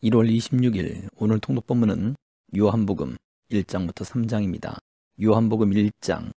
1월 26일 오늘 통독본문은 요한복음 1장부터 3장입니다. 요한복음 1장.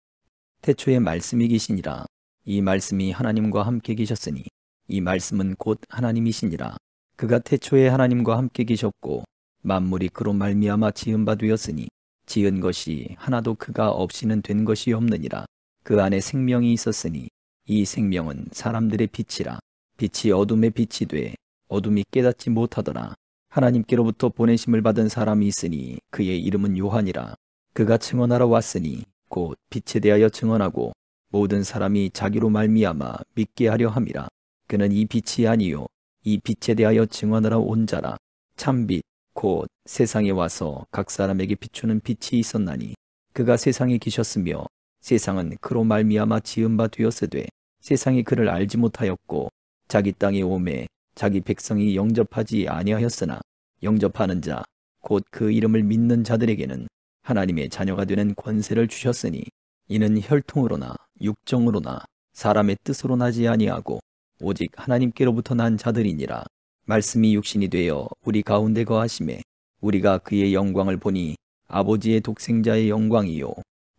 태초에 말씀이 계시니라. 이 말씀이 하나님과 함께 계셨으니 이 말씀은 곧 하나님이시니라. 그가 태초에 하나님과 함께 계셨고 만물이 그로 말미암아 지은 바 되었으니 지은 것이 하나도 그가 없이는 된 것이 없느니라. 그 안에 생명이 있었으니 이 생명은 사람들의 빛이라. 빛이 어둠의 빛이 돼 어둠이 깨닫지 못하더라. 하나님께로부터 보내심을 받은 사람이 있으니 그의 이름은 요한이라. 그가 증언하러 왔으니 곧 빛에 대하여 증언하고 모든 사람이 자기로 말미암아 믿게 하려 함이라. 그는 이 빛이 아니요 이 빛에 대하여 증언하러 온 자라. 참빛 곧 세상에 와서 각 사람에게 비추는 빛이 있었나니 그가 세상에 계셨으며 세상은 그로 말미암아 지은 바 되었으되 세상이 그를 알지 못하였고 자기 땅에 오매 자기 백성이 영접하지 아니하였으나 영접하는 자 곧 그 이름을 믿는 자들에게는 하나님의 자녀가 되는 권세를 주셨으니 이는 혈통으로나 육정으로나 사람의 뜻으로 나지 아니하고 오직 하나님께로부터 난 자들이니라. 말씀이 육신이 되어 우리 가운데 거하심에 우리가 그의 영광을 보니 아버지의 독생자의 영광이요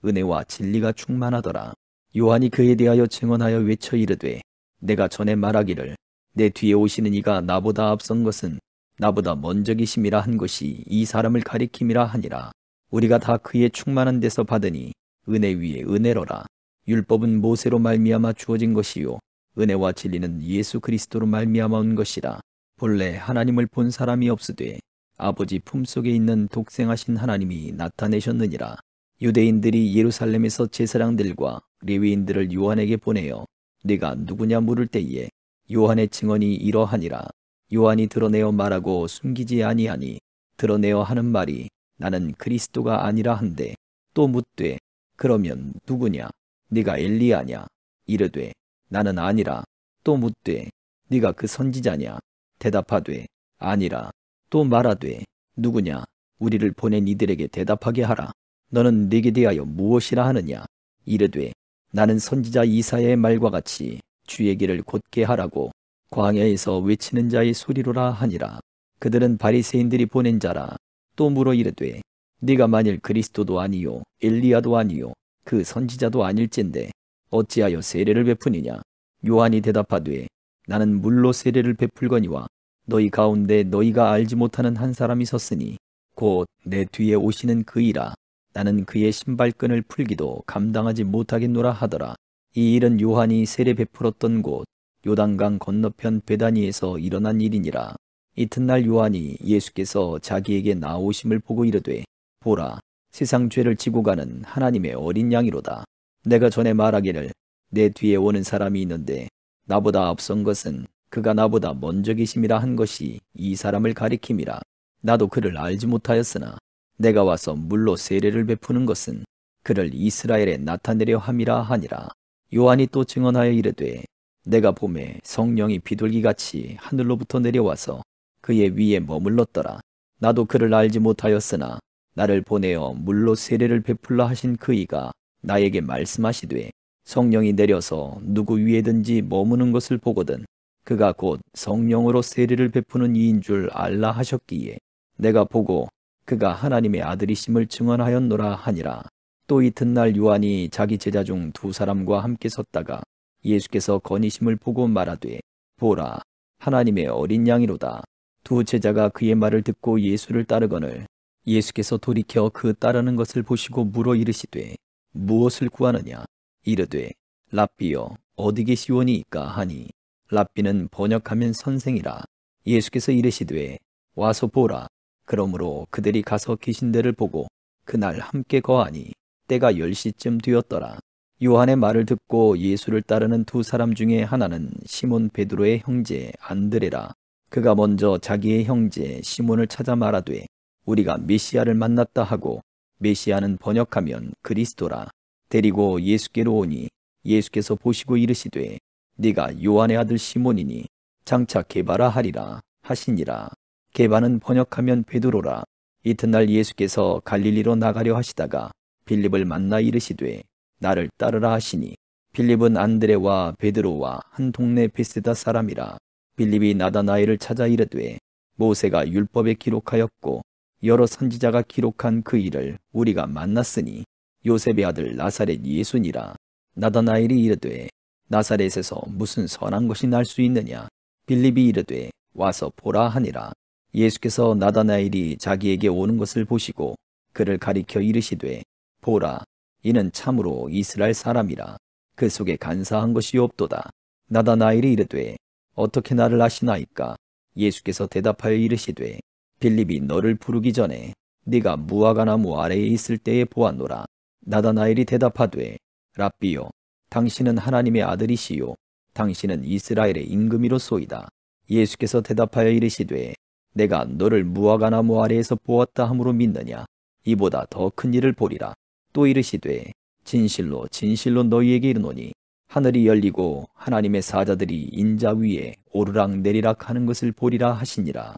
은혜와 진리가 충만하더라. 요한이 그에 대하여 증언하여 외쳐 이르되 내가 전에 말하기를 내 뒤에 오시는 이가 나보다 앞선 것은 나보다 먼저 계심이라 한 것이 이 사람을 가리킴이라 하니라. 우리가 다 그의 충만한 데서 받으니 은혜 위에 은혜로라. 율법은 모세로 말미암아 주어진 것이요 은혜와 진리는 예수 그리스도로 말미암아 온 것이라. 본래 하나님을 본 사람이 없으되 아버지 품속에 있는 독생하신 하나님이 나타내셨느니라. 유대인들이 예루살렘에서 제사장들과 레위인들을 요한에게 보내어 네가 누구냐 물을 때에 요한의 증언이 이러하니라. 요한이 드러내어 말하고 숨기지 아니하니 드러내어 하는 말이 나는 그리스도가 아니라 한데 또 묻되 그러면 누구냐 네가 엘리야냐 이르되 나는 아니라. 또 묻되 네가 그 선지자냐 대답하되 아니라. 또 말하되 누구냐 우리를 보낸 이들에게 대답하게 하라. 너는 네게 대하여 무엇이라 하느냐 이르되 나는 선지자 이사야의 말과 같이 주의 길을 곧게 하라고 광야에서 외치는 자의 소리로라 하니라. 그들은 바리새인들이 보낸 자라. 또 물어 이르되 네가 만일 그리스도도 아니요 엘리야도 아니요 그 선지자도 아닐진데 어찌하여 세례를 베푸느냐. 요한이 대답하되 나는 물로 세례를 베풀거니와 너희 가운데 너희가 알지 못하는 한 사람이 섰으니 곧 내 뒤에 오시는 그이라. 나는 그의 신발끈을 풀기도 감당하지 못하겠노라 하더라. 이 일은 요한이 세례 베풀었던 곳 요단강 건너편 베다니에서 일어난 일이니라. 이튿날 요한이 예수께서 자기에게 나오심을 보고 이르되 보라 세상 죄를 지고 가는 하나님의 어린 양이로다. 내가 전에 말하기를 내 뒤에 오는 사람이 있는데 나보다 앞선 것은 그가 나보다 먼저 계심이라 한 것이 이 사람을 가리킴이라. 나도 그를 알지 못하였으나 내가 와서 물로 세례를 베푸는 것은 그를 이스라엘에 나타내려 함이라 하니라. 요한이 또 증언하여 이르되 내가 보매 성령이 비둘기같이 하늘로부터 내려와서 그의 위에 머물렀더라. 나도 그를 알지 못하였으나 나를 보내어 물로 세례를 베풀라 하신 그이가 나에게 말씀하시되 성령이 내려서 누구 위에든지 머무는 것을 보거든 그가 곧 성령으로 세례를 베푸는 이인 줄 알라 하셨기에 내가 보고 그가 하나님의 아들이심을 증언하였노라 하니라. 또 이튿날 요한이 자기 제자 중 두 사람과 함께 섰다가 예수께서 거니심을 보고 말하되 보라 하나님의 어린 양이로다. 두 제자가 그의 말을 듣고 예수를 따르거늘 예수께서 돌이켜 그 따르는 것을 보시고 물어 이르시되 무엇을 구하느냐 이르되 랍비여 어디 계시오니이까 하니 랍비는 번역하면 선생이라. 예수께서 이르시되 와서 보라. 그러므로 그들이 가서 계신 데를 보고 그날 함께 거하니 때가 10시쯤 되었더라. 요한의 말을 듣고 예수를 따르는 두 사람 중에 하나는 시몬 베드로의 형제 안드레라. 그가 먼저 자기의 형제 시몬을 찾아 말하되 우리가 메시아를 만났다 하고 메시아는 번역하면 그리스도라. 데리고 예수께로 오니 예수께서 보시고 이르시되 네가 요한의 아들 시몬이니 장차 게바라 하리라 하시니라. 게바는 번역하면 베드로라. 이튿날 예수께서 갈릴리로 나가려 하시다가 빌립을 만나 이르시되 나를 따르라 하시니 빌립은 안드레와 베드로와 한 동네 베세다 사람이라. 빌립이 나다나엘을 찾아 이르되 모세가 율법에 기록하였고 여러 선지자가 기록한 그 일을 우리가 만났으니 요셉의 아들 나사렛 예수니라. 나다나엘이 이르되 나사렛에서 무슨 선한 것이 날 수 있느냐. 빌립이 이르되 와서 보라 하니라. 예수께서 나다나엘이 자기에게 오는 것을 보시고 그를 가리켜 이르시되 보라, 이는 참으로 이스라엘 사람이라. 그 속에 간사한 것이 없도다. 나다나엘이 이르되 어떻게 나를 아시나이까. 예수께서 대답하여 이르시되 빌립이 너를 부르기 전에 네가 무화과 나무 아래에 있을 때에 보았노라. 나다나엘이 대답하되 랍비요, 당신은 하나님의 아들이시요 당신은 이스라엘의 임금이로소이다. 예수께서 대답하여 이르시되 내가 너를 무화과 나무 아래에서 보았다 함으로 믿느냐. 이보다 더 큰 일을 보리라. 또 이르시되 진실로 진실로 너희에게 이르노니 하늘이 열리고 하나님의 사자들이 인자 위에 오르락 내리락 하는 것을 보리라 하시니라.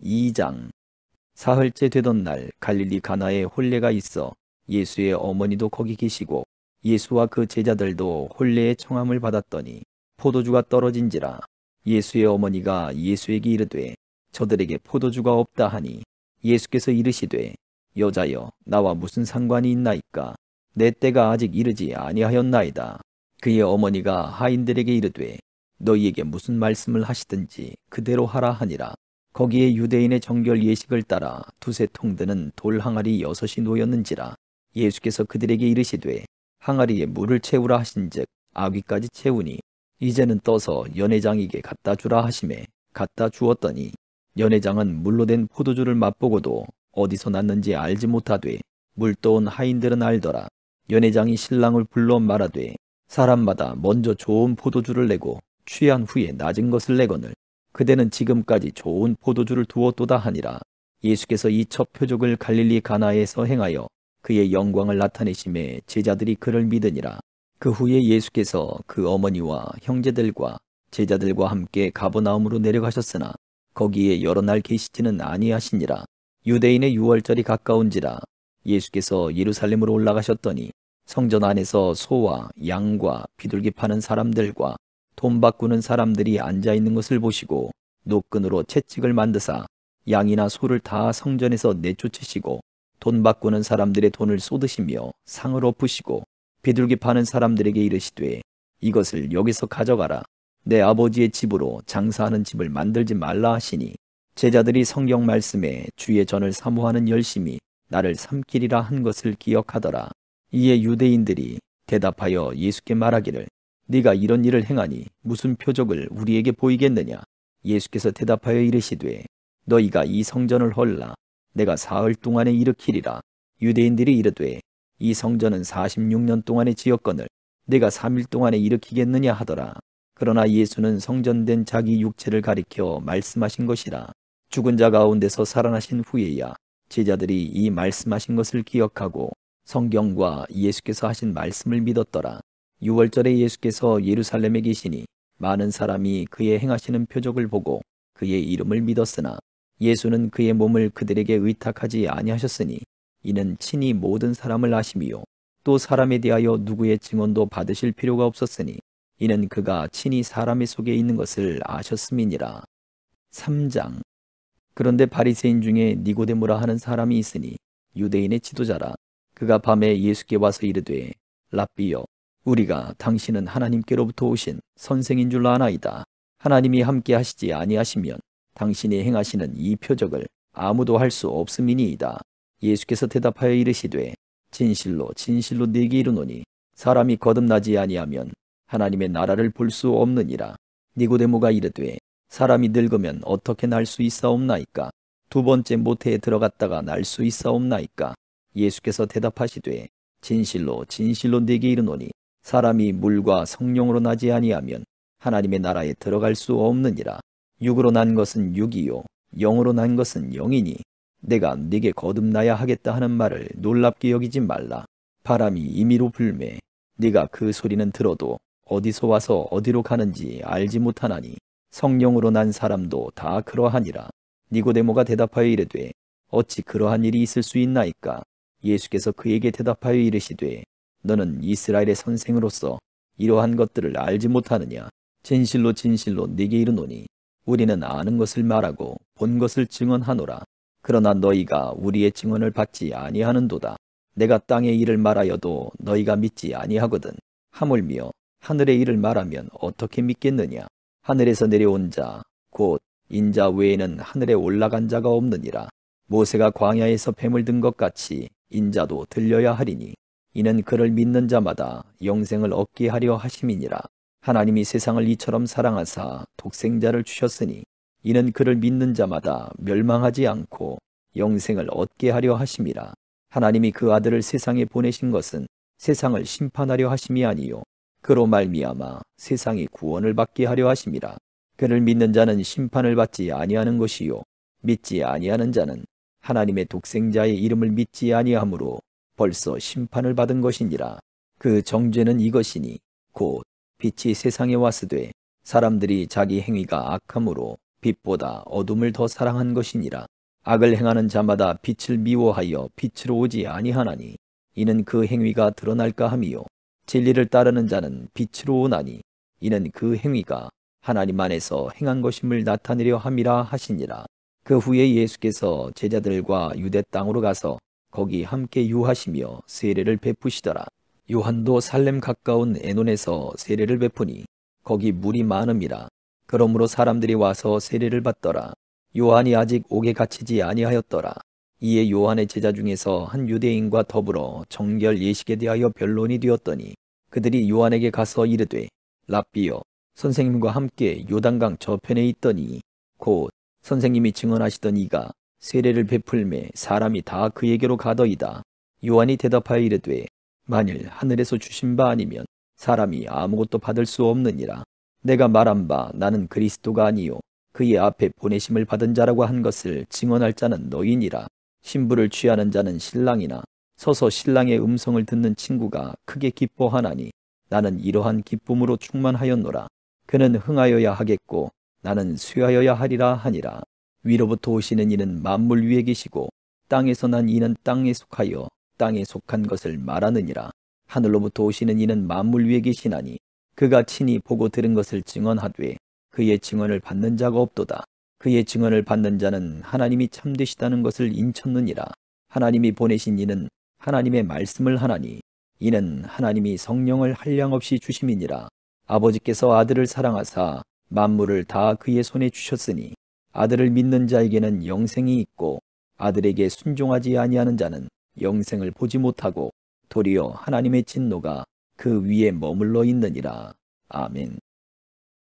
2장. 사흘째 되던 날 갈릴리 가나에 혼례가 있어 예수의 어머니도 거기 계시고 예수와 그 제자들도 혼례의 청함을 받았더니 포도주가 떨어진지라. 예수의 어머니가 예수에게 이르되 저들에게 포도주가 없다 하니 예수께서 이르시되 여자여, 나와 무슨 상관이 있나이까. 내 때가 아직 이르지 아니하였나이다. 그의 어머니가 하인들에게 이르되 너희에게 무슨 말씀을 하시든지 그대로 하라 하니라. 거기에 유대인의 정결 예식을 따라 두세 통 드는 돌 항아리 6이 놓였는지라. 예수께서 그들에게 이르시되 항아리에 물을 채우라 하신즉 아귀까지 채우니 이제는 떠서 연회장에게 갖다 주라 하시매 갖다 주었더니 연회장은 물로 된 포도주를 맛보고도 어디서 났는지 알지 못하되 물 떠온 하인들은 알더라. 연회장이 신랑을 불러 말하되 사람마다 먼저 좋은 포도주를 내고 취한 후에 낮은 것을 내거늘 그대는 지금까지 좋은 포도주를 두었도다 하니라. 예수께서 이 첫 표적을 갈릴리 가나에서 행하여 그의 영광을 나타내심에 제자들이 그를 믿으니라. 그 후에 예수께서 그 어머니와 형제들과 제자들과 함께 가버나움으로 내려가셨으나 거기에 여러 날 계시지는 아니하시니라. 유대인의 유월절이 가까운지라. 예수께서 예루살렘으로 올라가셨더니 성전 안에서 소와 양과 비둘기 파는 사람들과 돈 바꾸는 사람들이 앉아있는 것을 보시고 노끈으로 채찍을 만드사 양이나 소를 다 성전에서 내쫓으시고 돈 바꾸는 사람들의 돈을 쏟으시며 상을 엎으시고 비둘기 파는 사람들에게 이르시되 이것을 여기서 가져가라. 내 아버지의 집으로 장사하는 집을 만들지 말라 하시니 제자들이 성경 말씀에 주의 전을 사모하는 열심이 나를 삼키리라 한 것을 기억하더라. 이에 유대인들이 대답하여 예수께 말하기를 네가 이런 일을 행하니 무슨 표적을 우리에게 보이겠느냐. 예수께서 대답하여 이르시되 너희가 이 성전을 헐라 내가 사흘 동안에 일으키리라. 유대인들이 이르되 이 성전은 46년 동안에 지었거늘 내가 3일 동안에 일으키겠느냐 하더라. 그러나 예수는 성전된 자기 육체를 가리켜 말씀하신 것이라. 죽은 자 가운데서 살아나신 후에야 제자들이 이 말씀하신 것을 기억하고 성경과 예수께서 하신 말씀을 믿었더라. 유월절에 예수께서 예루살렘에 계시니 많은 사람이 그의 행하시는 표적을 보고 그의 이름을 믿었으나 예수는 그의 몸을 그들에게 의탁하지 아니하셨으니 이는 친히 모든 사람을 아심이요 또 사람에 대하여 누구의 증언도 받으실 필요가 없었으니 이는 그가 친히 사람의 속에 있는 것을 아셨음이니라. 3장. 그런데 바리새인 중에 니고데모라 하는 사람이 있으니 유대인의 지도자라. 그가 밤에 예수께 와서 이르되 랍비여, 우리가 당신은 하나님께로부터 오신 선생인 줄 아나이다. 하나님이 함께 하시지 아니하시면 당신이 행하시는 이 표적을 아무도 할 수 없음이니이다. 예수께서 대답하여 이르시되 진실로 진실로 네게 이르노니 사람이 거듭나지 아니하면 하나님의 나라를 볼 수 없느니라. 니고데모가 이르되 사람이 늙으면 어떻게 날 수 있사옵나이까? 두 번째 모태에 들어갔다가 날 수 있사옵나이까? 예수께서 대답하시되 진실로 진실로 네게 이르노니 사람이 물과 성령으로 나지 아니하면 하나님의 나라에 들어갈 수 없느니라. 육으로 난 것은 육이요 영으로 난 것은 영이니 내가 네게 거듭나야 하겠다 하는 말을 놀랍게 여기지 말라. 바람이 임의로 불매 네가 그 소리는 들어도 어디서 와서 어디로 가는지 알지 못하나니 성령으로 난 사람도 다 그러하니라. 니고데모가 대답하여 이르되 어찌 그러한 일이 있을 수 있나이까? 예수께서 그에게 대답하여 이르시되 너는 이스라엘의 선생으로서 이러한 것들을 알지 못하느냐? 진실로 진실로 네게 이르노니 우리는 아는 것을 말하고 본 것을 증언하노라. 그러나 너희가 우리의 증언을 받지 아니하는도다. 내가 땅의 일을 말하여도 너희가 믿지 아니하거든. 하물며 하늘의 일을 말하면 어떻게 믿겠느냐. 하늘에서 내려온 자 곧 인자 외에는 하늘에 올라간 자가 없느니라. 모세가 광야에서 뱀을 든 것 같이 인자도 들려야 하리니 이는 그를 믿는 자마다 영생을 얻게 하려 하심이니라. 하나님이 세상을 이처럼 사랑하사 독생자를 주셨으니 이는 그를 믿는 자마다 멸망하지 않고 영생을 얻게 하려 하심이라. 하나님이 그 아들을 세상에 보내신 것은 세상을 심판하려 하심이 아니요 그로 말미암아 세상이 구원을 받게 하려 하심이라. 그를 믿는 자는 심판을 받지 아니하는 것이요 믿지 아니하는 자는 하나님의 독생자의 이름을 믿지 아니하므로 벌써 심판을 받은 것이니라. 그 정죄는 이것이니 곧 빛이 세상에 왔으되 사람들이 자기 행위가 악함으로 빛보다 어둠을 더 사랑한 것이니라. 악을 행하는 자마다 빛을 미워하여 빛으로 오지 아니하나니 이는 그 행위가 드러날까 함이요 진리를 따르는 자는 빛으로 오나니 이는 그 행위가 하나님 안에서 행한 것임을 나타내려 함이라 하시니라. 그 후에 예수께서 제자들과 유대 땅으로 가서 거기 함께 유하시며 세례를 베푸시더라. 요한도 살렘 가까운 에논에서 세례를 베푸니 거기 물이 많음이라. 그러므로 사람들이 와서 세례를 받더라. 요한이 아직 옥에 갇히지 아니하였더라. 이에 요한의 제자 중에서 한 유대인과 더불어 정결 예식에 대하여 변론이 되었더니 그들이 요한에게 가서 이르되 랍비여 선생님과 함께 요단강 저편에 있더니 곧 선생님이 증언하시던 이가 세례를 베풀매 사람이 다 그에게로 가더이다. 요한이 대답하여 이르되 만일 하늘에서 주신 바 아니면 사람이 아무것도 받을 수 없느니라. 내가 말한 바 나는 그리스도가 아니요 그의 앞에 보내심을 받은 자라고 한 것을 증언할 자는 너희니라. 신부를 취하는 자는 신랑이나 서서 신랑의 음성을 듣는 친구가 크게 기뻐하나니 나는 이러한 기쁨으로 충만하였노라. 그는 흥하여야 하겠고 나는 쇠하여야 하리라 하니라. 위로부터 오시는 이는 만물 위에 계시고 땅에서 난 이는 땅에 속하여 땅에 속한 것을 말하느니라. 하늘로부터 오시는 이는 만물 위에 계시나니 그가 친히 보고 들은 것을 증언하되 그의 증언을 받는 자가 없도다. 그의 증언을 받는 자는 하나님이 참되시다는 것을 인쳤느니라. 하나님이 보내신 이는 하나님의 말씀을 하나니 이는 하나님이 성령을 한량없이 주심이니라. 아버지께서 아들을 사랑하사 만물을 다 그의 손에 주셨으니 아들을 믿는 자에게는 영생이 있고 아들에게 순종하지 아니하는 자는 영생을 보지 못하고 도리어 하나님의 진노가 그 위에 머물러 있느니라. 아멘.